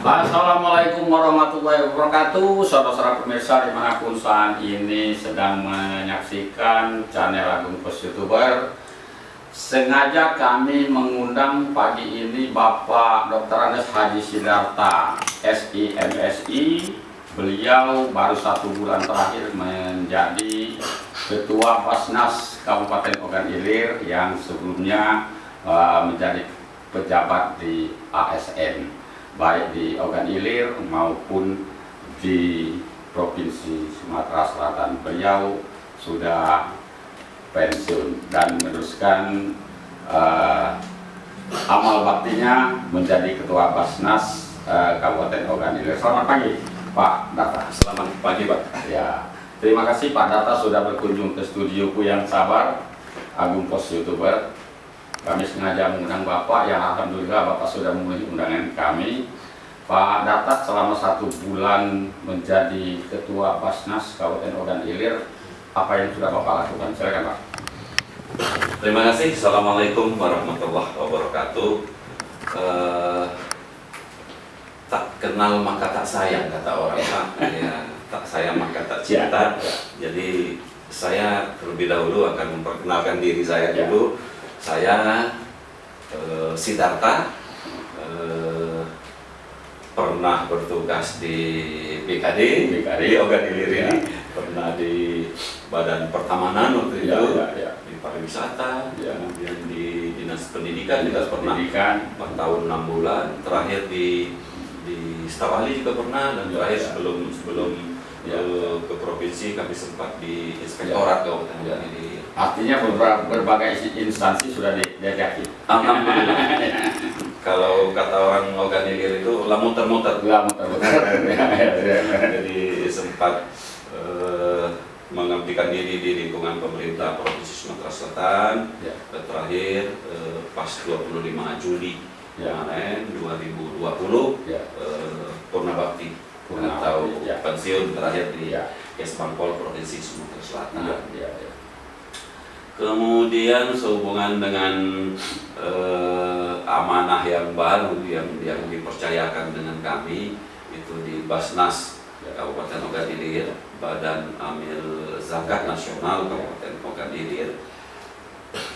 Assalamualaikum warahmatullahi wabarakatuh. Saudara-saudara pemirsa dimanapun saat ini sedang menyaksikan channel Agung Pos YouTuber. Sengaja kami mengundang pagi ini Bapak Dr. Andes Haji Sidarta SIMSI. Beliau baru 1 bulan terakhir menjadi Ketua Basnas Kabupaten Ogan Ilir yang sebelumnya menjadi pejabat di ASN, baik di Ogan Ilir maupun di Provinsi Sumatera Selatan. Beliau sudah pensiun dan meneruskan amal baktinya menjadi Ketua Basnas Kabupaten Ogan Ilir. Selamat pagi Pak Data. Selamat pagi Pak. Ya, terima kasih Pak Data sudah berkunjung ke studioku yang sabar Agung Pos YouTuber. Kami sengaja mengundang Bapak yang alhamdulillah Bapak sudah memenuhi undangan kami. Pak Data selama 1 bulan menjadi Ketua Basnas Kabupaten Ogan Ilir, apa yang sudah Bapak lakukan? Silakan Pak. Terima kasih. Assalamualaikum warahmatullahi wabarakatuh. Tak kenal maka tak sayang kata orang Pak. Ya, tak sayang maka tak cinta. Jadi saya terlebih dahulu akan memperkenalkan diri saya dulu. Saya Sidarta, pernah bertugas di BKD di Ogan Ilir ini, pernah di Badan Pertamanan waktu itu, di pariwisata, kemudian di Dinas Pendidikan juga pernah 4 tahun 6 bulan, terakhir di staf ahli juga pernah, dan terakhir sebelum ke provinsi kami sempat di Inspektorat Kabupaten Ogan Ilir. Artinya berbagai instansi sudah diajaki. Alhamdulillah. Kalau kata orang Ogan Ilir itu lah muter-muter. Jadi sempat mengabdikan diri di lingkungan pemerintah Provinsi Sumatera Selatan. Terakhir pas 25 Juli kemarin 2020 Purna Bakti atau pensiun terakhir di Kesbangpol Provinsi Sumatera Selatan. Kemudian sehubungan dengan amanah yang baru yang dipercayakan dengan kami itu di Basnas Kabupaten Ogan Ilir, Badan Amil Zakat Nasional Kabupaten Ogan Ilir.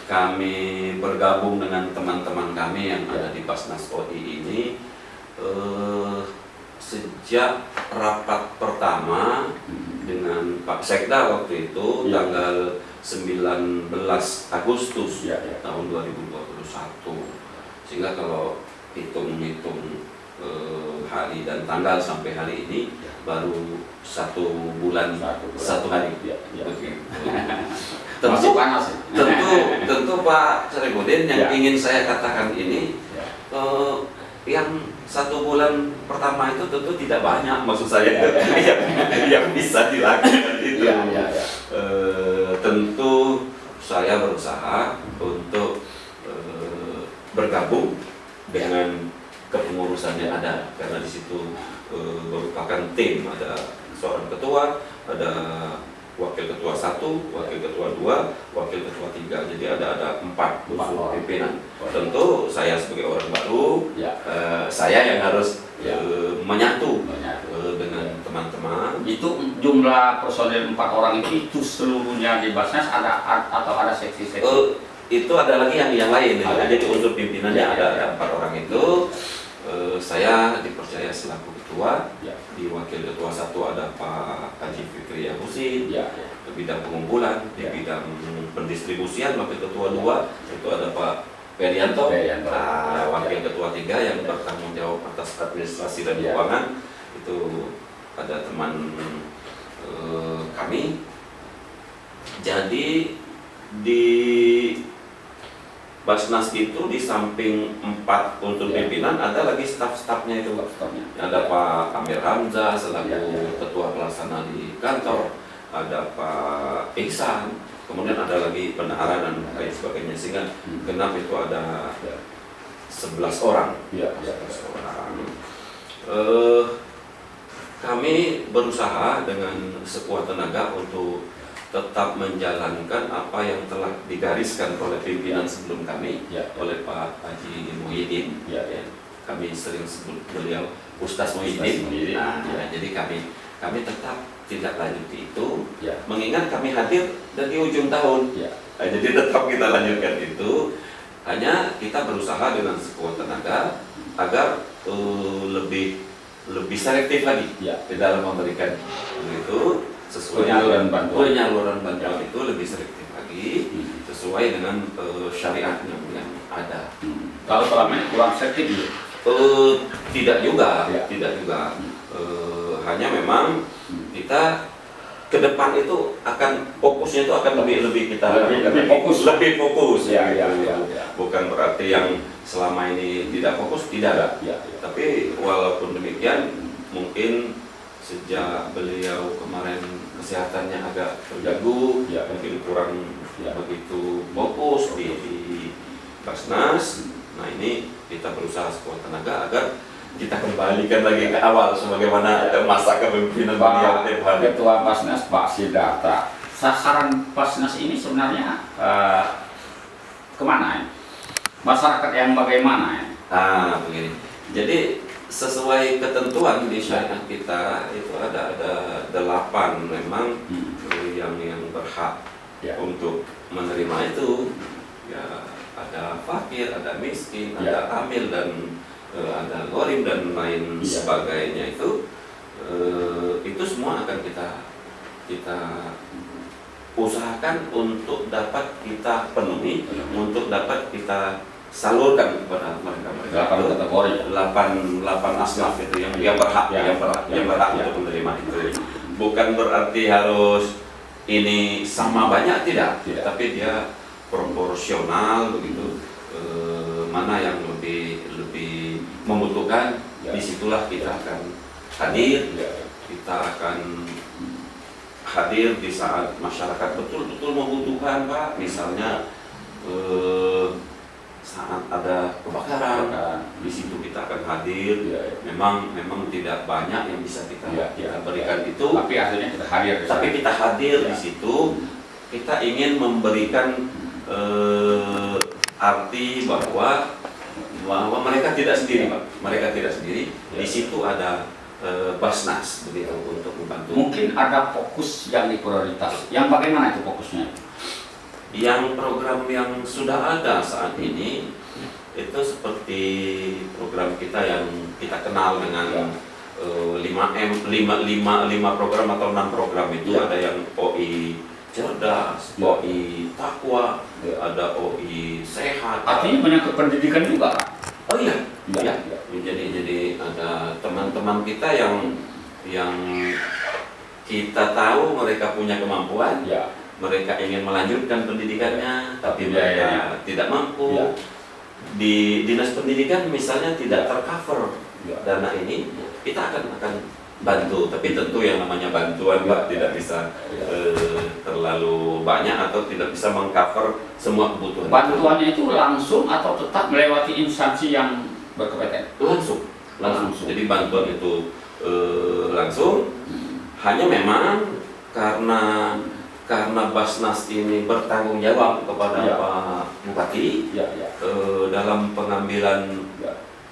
Kami bergabung dengan teman-teman kami yang ada di Basnas OI ini sejak rapat pertama dengan Pak Sekda waktu itu tanggal 19 Agustus tahun 2021, sehingga kalau hitung-hitung hari dan tanggal sampai hari ini baru 1 bulan 1 hari. Tentu Pak Saripudin yang ingin saya katakan ini, yang 1 bulan pertama itu tentu tidak banyak, maksud saya yang bisa dilakukan itu. Tentu saya berusaha untuk bergabung dengan kepengurusan yang ada, karena di situ merupakan tim, ada seorang ketua, ada wakil ketua 1, wakil ketua 2, wakil ketua 3, jadi ada 4 unsur pimpinan. Tentu saya sebagai orang baru, saya yang harus menyatu dengan teman-teman. Itu jumlah personil 4 orang itu seluruhnya di Basnas atau ada seksi-seksi? Itu ada lagi yang lain. Jadi unsur pimpinannya ada 4 orang itu. Saya dipercaya selaku ketua. Di wakil ketua 1 ada Pak Haji Fikri Yahusin, di bidang pengumpulan, di bidang pendistribusian. Wakil ketua 2 itu ada Pak Perianto, wakil ketua 3 yang bertanggung jawab atas administrasi dan keuangan itu ada teman kami. Jadi di Basnas itu di samping 4 unsur pimpinan ada lagi staf-stafnya itu. Ada Pak Amir Hamzah selaku ketua pelaksana di kantor, ada Pak Ihsan, kemudian ada lagi bendahara dan lain sebagainya, sehingga genap itu ada 11 orang. Kami berusaha dengan sekuat tenaga untuk tetap menjalankan apa yang telah digariskan oleh pimpinan sebelum kami, oleh Pak Haji Muhyiddin. kami sering sebut beliau Ustaz Muhyiddin. Nah, ya. jadi kami tetap tidak lanjuti itu, ya. mengingat kami hadir dari ujung tahun. Ya. Nah, jadi tetap kita lanjutkan itu. Hanya kita berusaha dengan sekuat tenaga agar lebih selektif lagi di dalam memberikan itu sesuai penyaluran bantuan itu lebih selektif lagi sesuai dengan syariat yang ada. Kalau selama ini kurang selektif gitu? Tidak juga. Hanya memang kita ke depan itu akan fokusnya itu akan lebih lebih fokus. Ya. Bukan berarti yang selama ini tidak fokus, tidak. Tapi walaupun demikian, mungkin sejak beliau kemarin kesehatannya agak terganggu, mungkin kurang begitu fokus di Basnas. Nah, ini kita berusaha sekuat tenaga agar kita kembalikan lagi ke awal sebagaimana masa kepemimpinan beliau tiap hari. Ketua Basnas Pak Sidarta, sasaran Basnas ini sebenarnya kemana ya? Masyarakat yang bagaimana ya? Begini. Jadi sesuai ketentuan di syariat kita itu ada 8 memang yang berhak untuk menerima itu. Ya, ada fakir, ada miskin, ada amil dan ada gharim dan lain sebagainya itu semua akan kita usahakan untuk dapat kita penuhi, untuk dapat kita salurkan kepada mereka. 8 asnaf itu yang berhak untuk menerima itu. Bukan berarti harus ini sama banyak, tidak. Tapi dia proporsional begitu. Mana yang lebih membutuhkan, disitulah kita akan hadir. Kita akan hadir di saat masyarakat betul-betul membutuhkan, Pak. Misalnya saat ada kebakaran, di situ kita akan hadir. Memang tidak banyak yang bisa kita berikan itu. Tapi akhirnya kita hadir. Tapi kita hadir di situ. Kita ingin memberikan arti bahwa mereka tidak sendiri, Pak. Mereka tidak sendiri. Di situ ada Basnas begitu untuk membantu. Mungkin ada fokus yang diprioritas. Yang bagaimana itu fokusnya? Yang program yang sudah ada saat ini itu seperti program kita yang kita kenal dengan 5M, 5 program atau 6 program itu. Ada yang OI cerdas, OI takwa, ada OI sehat. Artinya menyangkut pendidikan juga, Pak? Oh iya. Jadi ada teman-teman kita yang kita tahu mereka punya kemampuan, mereka ingin melanjutkan pendidikannya, tapi mereka tidak mampu. Di dinas pendidikan misalnya tidak tercover dana ini, kita akan bantu, tapi tentu yang namanya bantuan, Pak, tidak bisa terlalu banyak atau tidak bisa mengcover semua kebutuhan. Bantuannya itu langsung atau tetap melewati instansi yang berkepentingan? Langsung. Jadi bantuan itu langsung. Hanya memang karena Basnas ini bertanggung jawab kepada Pak Bupati dalam pengambilan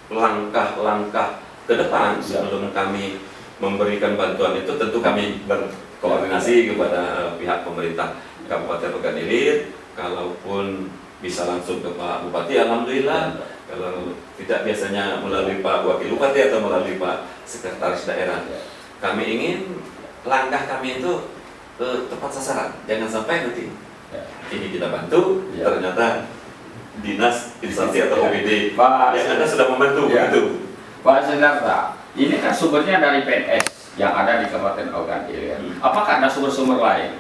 langkah-langkah ke depan sebelum kami memberikan bantuan itu, tentu kami berkoordinasi kepada pihak pemerintah Kabupaten Pekanbaru Ilir. Kalaupun bisa langsung ke Pak Bupati, alhamdulillah. Kalau tidak, biasanya melalui Pak Wakil Bupati atau melalui Pak Sekretaris Daerah. Kami ingin langkah kami itu tepat sasaran. Jangan sampai nanti ini kita bantu, ternyata dinas, instansi atau BPD yang ada sudah membantu begitu. Pak Sidarta, ini kan sumbernya dari PNS yang ada di Kabupaten Pekanbaru Ilir. Apakah ada sumber-sumber lain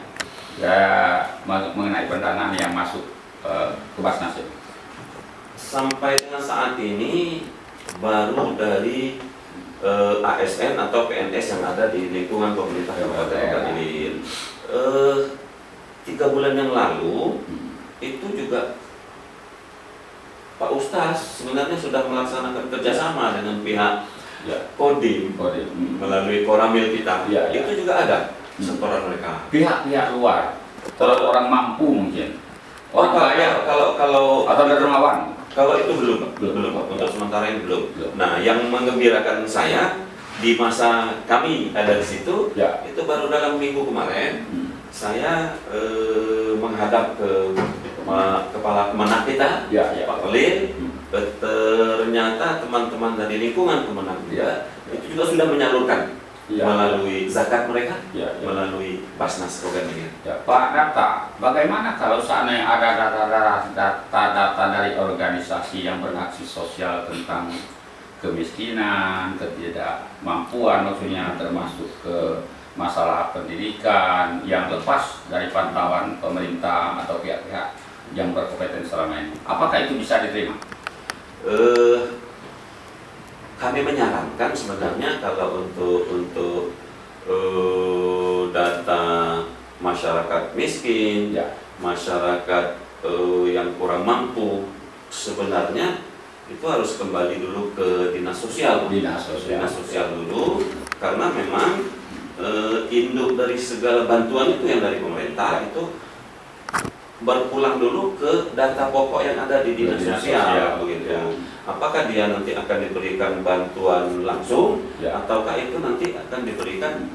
mengenai pendanaan yang masuk ke Basnas ini? Sampai dengan saat ini baru dari ASN atau PNS yang ada di lingkungan pemerintah Kabupaten Pekanbaru Ilir. 3 bulan yang lalu itu juga Pak Ustaz sebenarnya sudah melaksanakan kerjasama dengan pihak Kodim melalui Koramil kita. Itu juga ada setoran mereka. Pihak-pihak luar, kalau orang mampu mungkin. Orang kaya, kalau atau dermawan. Kalau itu belum Pak. Untuk sementara ini belum. Nah, yang menggembirakan saya di masa kami ada di situ, itu baru dalam minggu kemarin saya menghadap ke kepala Kemenang kita, Pak Khalil. Ternyata teman-teman dari lingkungan Kemenang dia itu juga sudah menyalurkan melalui zakat mereka, melalui Basnas program ini. Pak Data, bagaimana kalau seandainya ada data-data dari organisasi yang beraksi sosial tentang kemiskinan, ketidakmampuan, maksudnya termasuk ke masalah pendidikan yang lepas dari pantauan pemerintah atau pihak-pihak yang berkompetensi selama ini, apakah itu bisa diterima? Kami menyarankan sebenarnya kalau untuk data masyarakat miskin, masyarakat yang kurang mampu, sebenarnya itu harus kembali dulu ke dinas sosial dulu, karena memang induk dari segala bantuan itu yang dari pemerintah itu berpulang dulu ke data pokok yang ada di dinas sosial begitu. Apakah dia nanti akan diberikan bantuan langsung ataukah itu nanti akan diberikan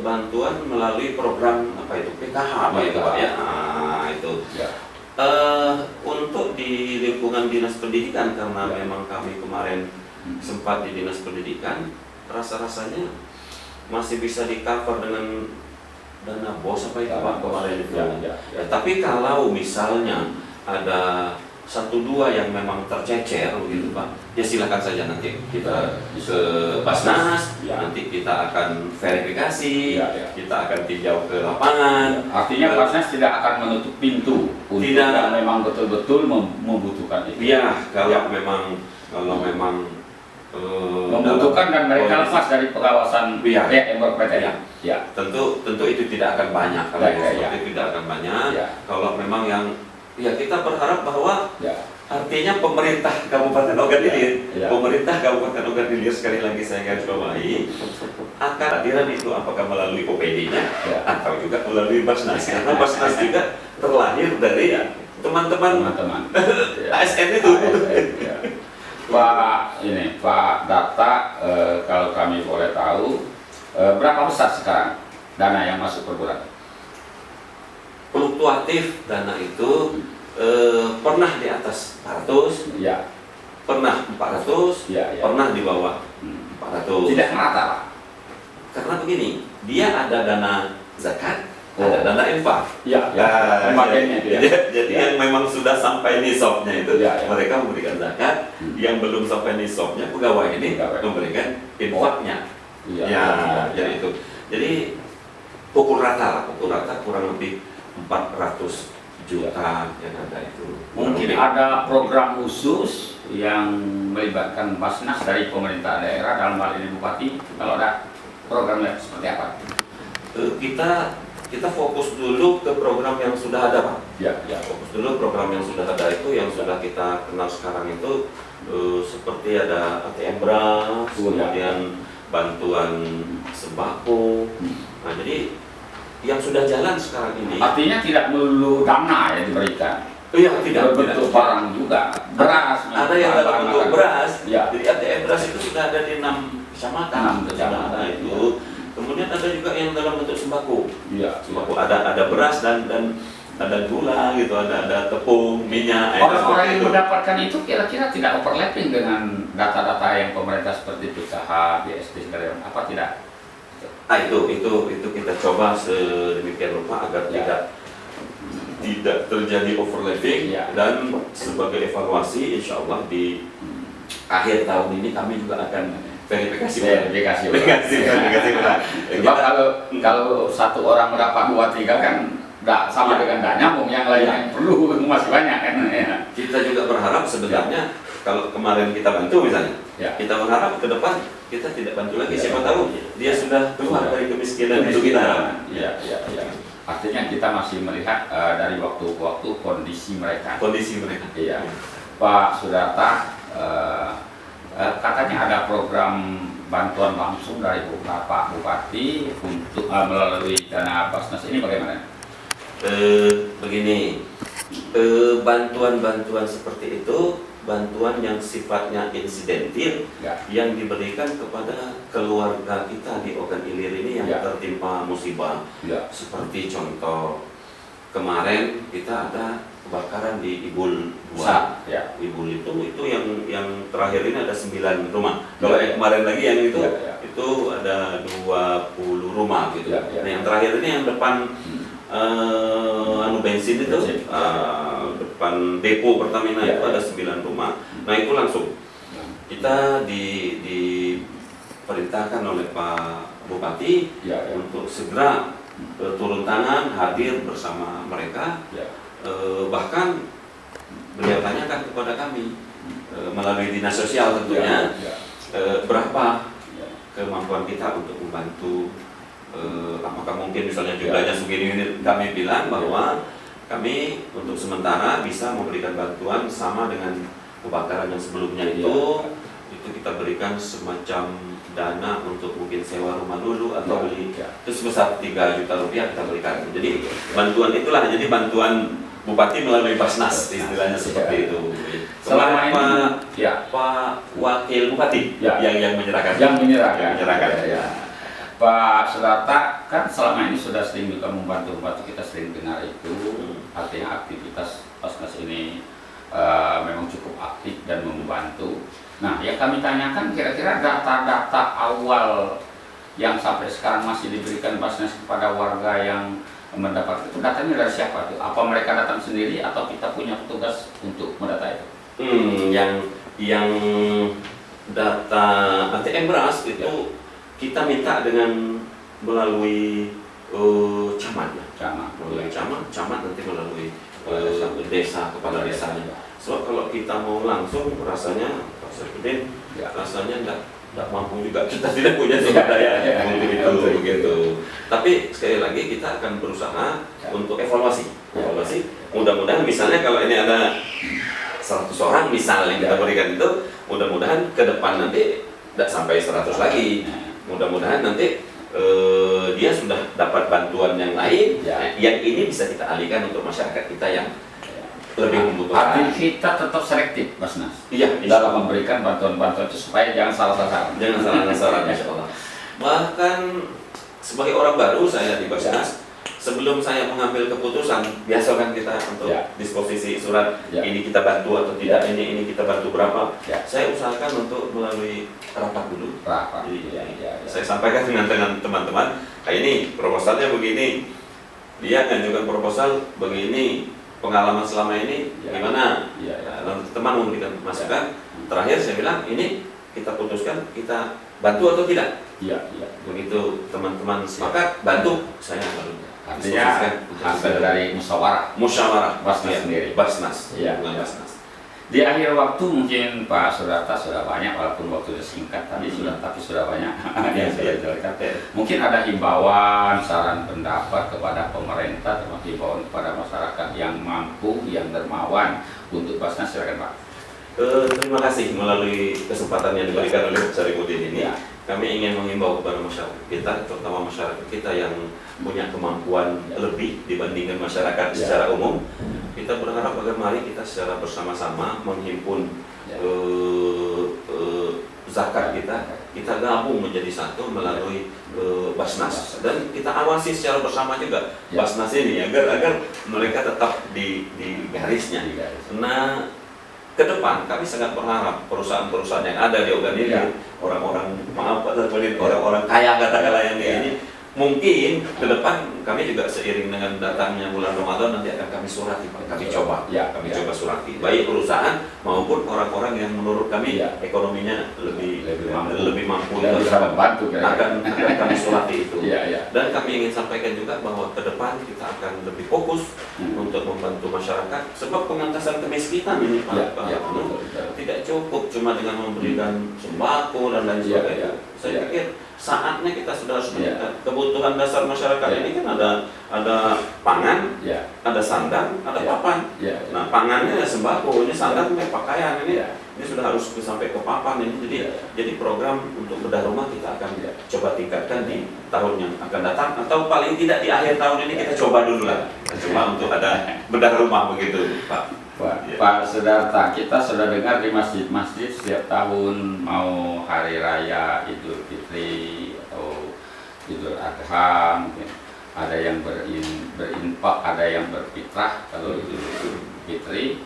bantuan melalui program apa itu PKH itu Pak ya. Nah, itu. Untuk di lingkungan dinas pendidikan, karena memang kami kemarin sempat di dinas pendidikan, rasa-rasanya masih bisa di-cover dengan dana BOS apa itu Pak kemarin itu. Tapi kalau misalnya ada 1-2 yang memang tercecer gitu Pak, ya silakan saja nanti kita ke Basnas, nanti kita akan verifikasi, kita akan tinjau ke lapangan. Artinya Basnas tidak akan menutup pintu untuk yang memang betul-betul membutuhkan itu. Iya, kalau memang membutuhkan dan mereka lepas dari pengawasan pihak yang berkompetensi. Tentu itu tidak akan banyak. Kalau itu tidak akan banyak. Kalau memang yang kita berharap bahwa artinya pemerintah Kabupaten Ogan Ilir, pemerintah Kabupaten Ogan Ilir, sekali lagi saya garis bawahi, akan hadiran itu apakah melalui OPD-nya atau juga melalui Basnas, karena Basnas juga terlahir dari teman-teman ASN itu. Pak Data, kalau kami boleh tahu, berapa besar sekarang dana yang masuk per bulan? Fluktuatif dana itu pernah di atas 400, pernah 400, pernah di bawah 400. Tidak merata Pak? Karena begini, dia ada dana zakat, ada dana infak. Jadi yang memang sudah sampai nisabnya itu mereka memberikan zakat, yang belum sampai nisabnya pegawai ini memberikan infaknya. Jadi itu. Jadi pukul rata kurang lebih 400 juta yang ada itu. Mungkin ada program khusus yang melibatkan Basnas dari pemerintah daerah, dalam hal ini Bupati. Kalau ada programnya seperti apa? Kita fokus dulu ke program yang sudah ada Pak. Fokus dulu program yang sudah ada itu, yang sudah kita kenal sekarang itu seperti ada ATM beras, kemudian bantuan sembako. Nah, jadi yang sudah jalan sekarang ini. Artinya tidak melulu dana yang diberikan. Tidak berbentuk barang juga. Beras. Ada yang dalam bentuk beras. Jadi ATM beras itu sudah ada di 6 kecamatan. Itu. Kemudian ada juga yang dalam bentuk sembako. Sembako ada beras dan ada gula gitu, ada tepung, minyak. Orang-orang yang mendapatkan itu kira-kira tidak overlapping dengan data-data yang pemerintah seperti PKH, BSD segala macam, apa tidak? Itu kita coba sedemikian rupa agar tidak terjadi overlapping, dan sebagai evaluasi insya Allah di akhir tahun ini kami juga akan verifikasi. Sebab kalau satu orang mendapat 2-3 kan sama dengan tidak nyambung, yang lain yang perlu masih banyak kan. Kita juga berharap sebenarnya kalau kemarin kita bantu misalnya, kita berharap ke depan kita tidak bantu lagi, siapa tahu dia sudah keluar dari kemiskinan itu kita. Artinya kita masih melihat dari waktu ke waktu kondisi mereka. Pak Sudarta, katanya ada program bantuan langsung dari Pak Bupati untuk melalui dana Basnas, ini bagaimana? Begini, Bantuan-bantuan seperti itu, bantuan yang sifatnya insidentil yang diberikan kepada keluarga kita di Ogan Ilir ini yang tertimpa musibah. Seperti contoh kemarin kita ada kebakaran di Ibul 2. Ibul itu yang terakhir ini ada 9 rumah. Kalau yang kemarin lagi yang itu ada 20 rumah gitu. Nah, yang terakhir ini yang depan bensin itu, depan depo Pertamina itu ada 9 rumah. Nah, itu langsung kita diperintahkan oleh Pak Bupati untuk segera turun tangan, hadir bersama mereka. Bahkan beliau tanyakan kepada kami melalui dinas sosial tentunya, berapa kemampuan kita untuk membantu. Apakah mungkin misalnya jumlahnya segini, kami bilang bahwa kami untuk sementara bisa memberikan bantuan sama dengan kebakaran yang sebelumnya itu kita berikan semacam dana untuk mungkin sewa rumah dulu atau beli itu sebesar 3 juta rupiah kita berikan. Jadi bantuan itulah, jadi bantuan Bupati melalui Basnas istilahnya seperti itu. Selama ini Pak Wakil Bupati yang menyerahkan. Pak Sudarta kan selama ini sudah sering juga membantu kita sering dengar itu, artinya aktivitas Basnas ini memang cukup aktif dan membantu. Nah, yang kami tanyakan kira-kira data-data awal yang sampai sekarang masih diberikan Basnas kepada warga yang mendapat itu, datanya dari siapa tuh? Apa mereka datang sendiri atau kita punya petugas untuk mendata itu? Yang data ATM beras itu kita minta dengan melalui camat, camat nanti melalui desa, kepala desanya. So kalau kita mau langsung rasanya Pak Sefudin rasanya tidak mampu juga, kita tidak punya sumber daya untuk itu begitu. Tapi sekali lagi kita akan berusaha untuk evaluasi. Mudah-mudahan misalnya kalau ini ada 100 orang misalnya kita berikan itu, mudah-mudahan ke depan nanti tidak sampai 100 lagi. Mudah-mudahan nanti dia sudah dapat bantuan yang lain, yang ini bisa kita alihkan untuk masyarakat kita yang lebih membutuhkan. Artinya kita tetap selektif, Mas Nas. Dalam memberikan bantuan-bantuan itu supaya jangan salah sasaran. Jangan salah sasaran, Insya Allah. Bahkan sebagai orang baru saya di Basnas, sebelum saya mengambil keputusan, biasa kan kita untuk disposisi surat ini kita bantu atau tidak, ini kita bantu berapa. Saya usahakan untuk melalui rapat dulu. Saya sampaikan dengan teman-teman, kayak ini proposalnya begini, dia ngajukan proposal begini, pengalaman selama ini gimana? Lalu teman memberikan masukan. Terakhir saya bilang ini kita putuskan kita bantu atau tidak. Begitu teman-teman sepakat bantu, saya baru. Artinya hasil dari musyawarah Basnas sendiri. Basnas. Di akhir waktu mungkin Pak Sudarta sudah banyak, walaupun waktunya singkat tapi sudah banyak yang sudah dijelaskan. Mungkin ada himbauan, saran pendapat kepada pemerintah, termasuk himbauan kepada masyarakat yang mampu, yang dermawan untuk Basnas, silakan Pak. Terima kasih melalui kesempatan yang diberikan oleh Pak Saripudin ini. Kami ingin mengimbau kepada masyarakat kita, terutama masyarakat kita yang punya kemampuan lebih dibandingkan masyarakat secara umum. Kita berharap agar mari kita secara bersama-sama menghimpun zakat kita gabung menjadi satu melalui Basnas, dan kita awasi secara bersama juga Basnas ini agar mereka tetap di garisnya. Nah, ke depan kami sangat berharap perusahaan-perusahaan yang ada di Ogan Ilir, orang-orang orang-orang kaya katakanlah yang ini, mungkin ke depan kami juga seiring dengan datangnya bulan Ramadan nanti akan kami surati, kami coba surati, baik perusahaan maupun orang-orang yang menurut kami ekonominya lebih mampu dan bisa membantu akan kami surati itu. Dan kami ingin sampaikan juga bahwa ke depan kita akan lebih fokus untuk membantu masyarakat, sebab pengentasan kemiskinan ini Pak tidak cukup cuma dengan memberikan sembako dan lain sebagainya. Saya pikir saatnya kita sudah harus meningkat. Kebutuhan dasar masyarakat ini kan ada pangan, ada sandang, ada papan. Nah, pangannya sembako, ini sandang, ini pakaian, ini sudah harus sampai ke papan ini. Jadi program untuk bedah rumah kita akan coba tingkatkan di tahun yang akan datang, atau paling tidak di akhir tahun ini kita coba dulu lah. Coba untuk ada bedah rumah begitu, Pak. Pak Sudarta, kita sudah dengar di masjid-masjid setiap tahun mau hari raya Idul Fitri atau Idul Adha, mungkin ada yang berinfak, ada yang berfitrah. Kalau Idul Fitri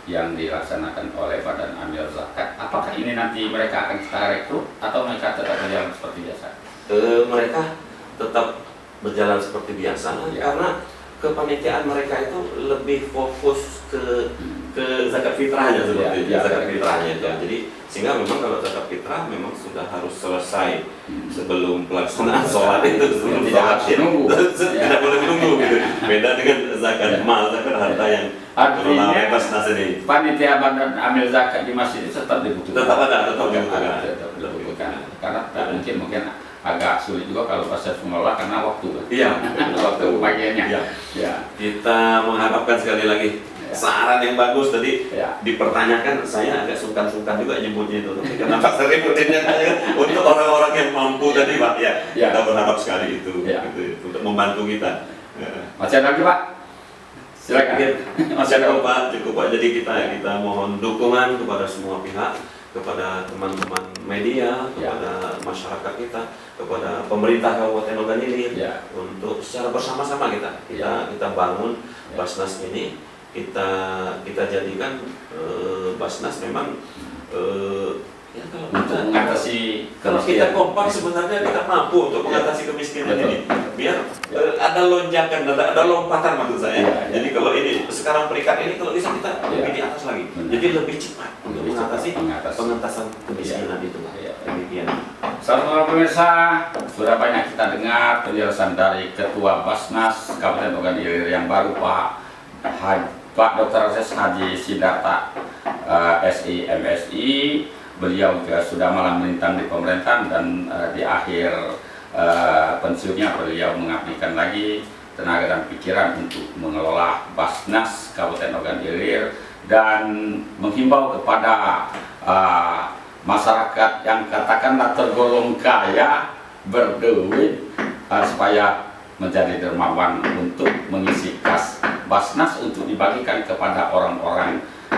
yang dilaksanakan oleh Badan Amil Zakat, apakah ini nanti mereka akan kita rekrut atau mereka tetap berjalan seperti biasa? Mereka tetap berjalan seperti biasa, karena kepanitiaan mereka itu lebih fokus ke zakat fitrahnya seperti itu, zakat fitrahnya itu. Jadi sehingga memang kalau zakat fitrah memang sudah harus selesai sebelum pelaksanaan sholat itu, sebelum sholat tidak boleh menunggu gitu. Beda dengan zakat mal, zakat harta yang artinya Basnas ini. Panitia Badan Amil Zakat di masjid itu tetap dibutuhkan. Tetap dibutuhkan. Karena mungkin agak sulit juga kalau proses mengelola karena waktu. Waktu bagiannya. Kita mengharapkan sekali lagi saran yang bagus tadi dipertanyakan. Saya agak sungkan-sungkan juga nyebutnya itu, kenapa sering rutinnya untuk orang-orang yang mampu tadi, Pak. Kita berharap sekali itu untuk membantu kita. Masih ada lagi, Pak? Silakan. Masih ada, Pak. Cukup, Pak. Jadi kita mohon dukungan kepada semua pihak, kepada teman-teman media, kepada masyarakat kita, kepada pemerintah Kabupaten Ogan Ilir, untuk secara bersama-sama kita bangun Basnas ini, kita jadikan Basnas memang kalau kita kompak sebenarnya kita mampu untuk mengatasi kemiskinan ini. Biar ada lonjakan, ada lompatan maksud saya. Jadi kalau ini sekarang peringkat ini, kalau bisa kita lebih di atas lagi. Jadi lebih cepat untuk mengatasi pengentasan kemiskinan itu. Demikian. Saudara pemirsa, sudah banyak kita dengar penjelasan dari Ketua Basnas Kabupaten Ogan Ilir yang baru, Pak Dr. Haji Sidarta, SI MSI. Beliau juga sudah malang melintang di pemerintahan dan di akhir pensiunnya beliau mengabdikan lagi tenaga dan pikiran untuk mengelola Basnas Kabupaten Ogan Ilir dan menghimbau kepada masyarakat yang katakanlah tergolong kaya berduit supaya menjadi dermawan untuk mengisi kas Basnas untuk dibagikan kepada orang-orang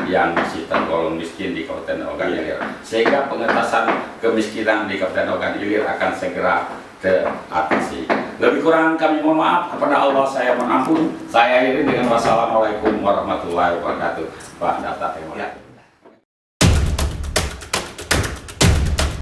yang masih tergolong miskin di Kabupaten Ogan Ilir, sehingga pengentasan kemiskinan di Kabupaten Ogan Ilir akan segera teratasi. Lebih kurang kami mohon maaf, kepada Allah saya mohon ampun. Saya akhiri dengan wassalamualaikum warahmatullahi wabarakatuh. Pak Data, terima kasih.